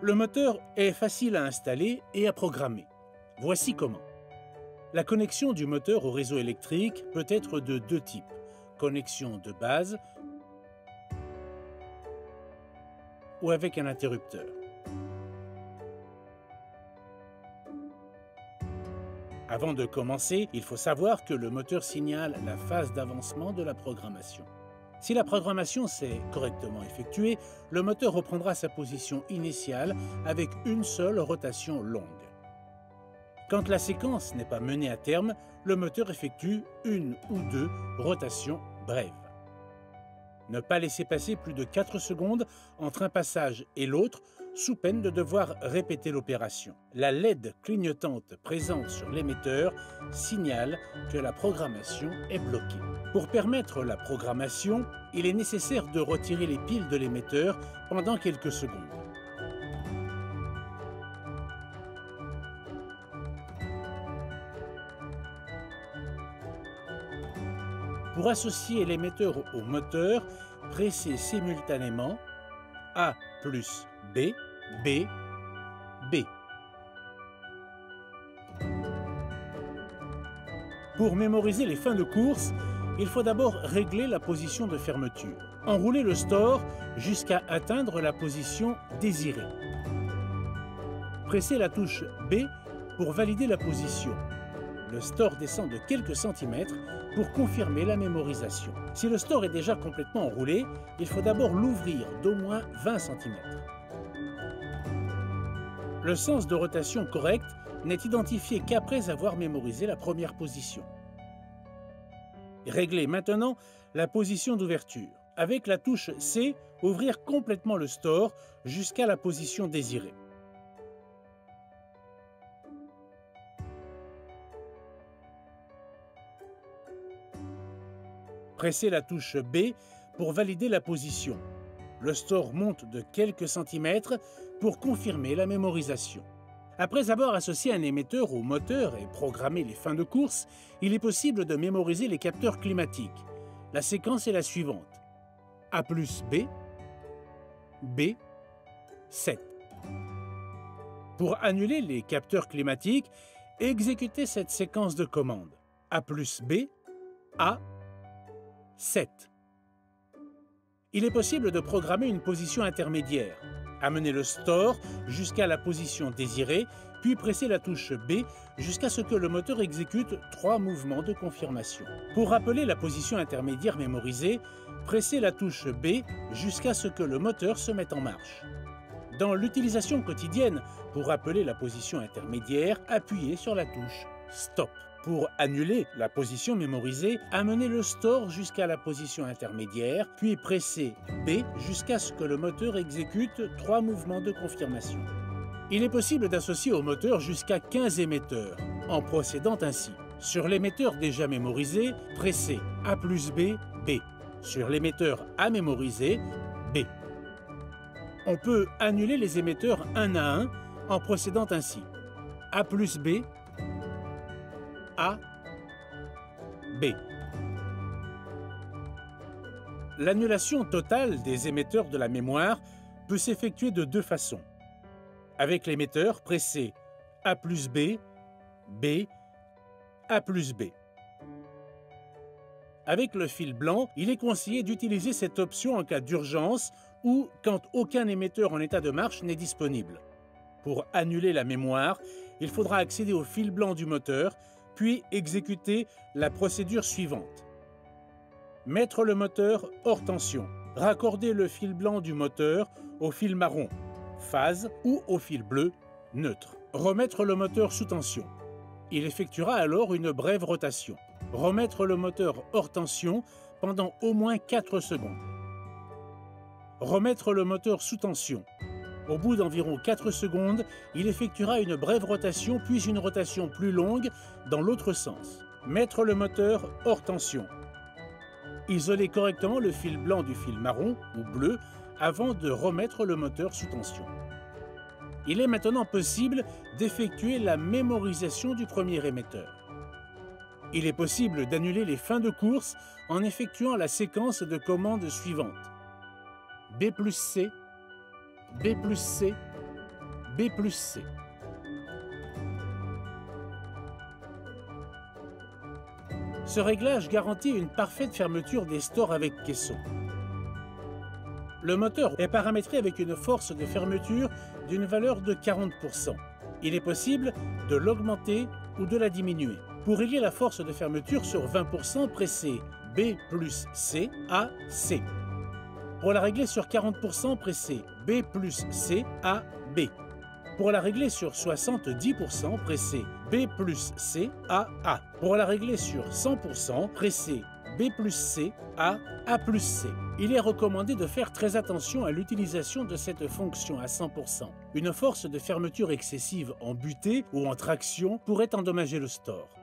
Le moteur est facile à installer et à programmer. Voici comment. La connexion du moteur au réseau électrique peut être de deux types. Connexion de base ou avec un interrupteur. Avant de commencer, il faut savoir que le moteur signale la phase d'avancement de la programmation. Si la programmation s'est correctement effectuée, le moteur reprendra sa position initiale avec une seule rotation longue. Quand la séquence n'est pas menée à terme, le moteur effectue une ou deux rotations brèves. Ne pas laisser passer plus de 4 secondes entre un passage et l'autre, sous peine de devoir répéter l'opération. La LED clignotante présente sur l'émetteur signale que la programmation est bloquée. Pour permettre la programmation, il est nécessaire de retirer les piles de l'émetteur pendant quelques secondes. Pour associer l'émetteur au moteur, pressez simultanément A plus B, B, B. Pour mémoriser les fins de course, il faut d'abord régler la position de fermeture. Enroulez le store jusqu'à atteindre la position désirée. Pressez la touche B pour valider la position. Le store descend de quelques centimètres pour confirmer la mémorisation. Si le store est déjà complètement enroulé, il faut d'abord l'ouvrir d'au moins 20 cm. Le sens de rotation correct n'est identifié qu'après avoir mémorisé la première position. Réglez maintenant la position d'ouverture. Avec la touche C, ouvrir complètement le store jusqu'à la position désirée. Pressez la touche B pour valider la position. Le store monte de quelques centimètres pour confirmer la mémorisation. Après avoir associé un émetteur au moteur et programmé les fins de course, il est possible de mémoriser les capteurs climatiques. La séquence est la suivante. A plus B, B, 7. Pour annuler les capteurs climatiques, exécutez cette séquence de commandes. A plus B, A, 7. Il est possible de programmer une position intermédiaire. Amener le store jusqu'à la position désirée, puis presser la touche B jusqu'à ce que le moteur exécute 3 mouvements de confirmation. Pour rappeler la position intermédiaire mémorisée, pressez la touche B jusqu'à ce que le moteur se mette en marche. Dans l'utilisation quotidienne, pour rappeler la position intermédiaire, appuyez sur la touche Stop. Pour annuler la position mémorisée, amenez le store jusqu'à la position intermédiaire, puis pressez B jusqu'à ce que le moteur exécute 3 mouvements de confirmation. Il est possible d'associer au moteur jusqu'à 15 émetteurs, en procédant ainsi. Sur l'émetteur déjà mémorisé, pressez A plus B, B. Sur l'émetteur à mémoriser, B. On peut annuler les émetteurs un à un en procédant ainsi. A plus B, A, B. L'annulation totale des émetteurs de la mémoire peut s'effectuer de deux façons. Avec l'émetteur, pressez A plus B, B, A plus B. Avec le fil blanc, il est conseillé d'utiliser cette option en cas d'urgence ou quand aucun émetteur en état de marche n'est disponible. Pour annuler la mémoire, il faudra accéder au fil blanc du moteur, puis exécuter la procédure suivante. Mettre le moteur hors tension. Raccorder le fil blanc du moteur au fil marron, phase, ou au fil bleu, neutre. Remettre le moteur sous tension. Il effectuera alors une brève rotation. Remettre le moteur hors tension pendant au moins 4 secondes. Remettre le moteur sous tension. Au bout d'environ 4 secondes, il effectuera une brève rotation puis une rotation plus longue dans l'autre sens. Mettre le moteur hors tension. Isoler correctement le fil blanc du fil marron ou bleu avant de remettre le moteur sous tension. Il est maintenant possible d'effectuer la mémorisation du premier émetteur. Il est possible d'annuler les fins de course en effectuant la séquence de commandes suivante. B plus C, B plus C, B plus C. Ce réglage garantit une parfaite fermeture des stores avec caisson. Le moteur est paramétré avec une force de fermeture d'une valeur de 40%. Il est possible de l'augmenter ou de la diminuer. Pour régler la force de fermeture sur 20%, pressez B plus C, A, C. Pour la régler sur 40%, pressez B plus C, A, B. Pour la régler sur 70%, pressez B plus C, A, A. Pour la régler sur 100%, pressez B plus C, A, A plus C. Il est recommandé de faire très attention à l'utilisation de cette fonction à 100%. Une force de fermeture excessive en butée ou en traction pourrait endommager le store.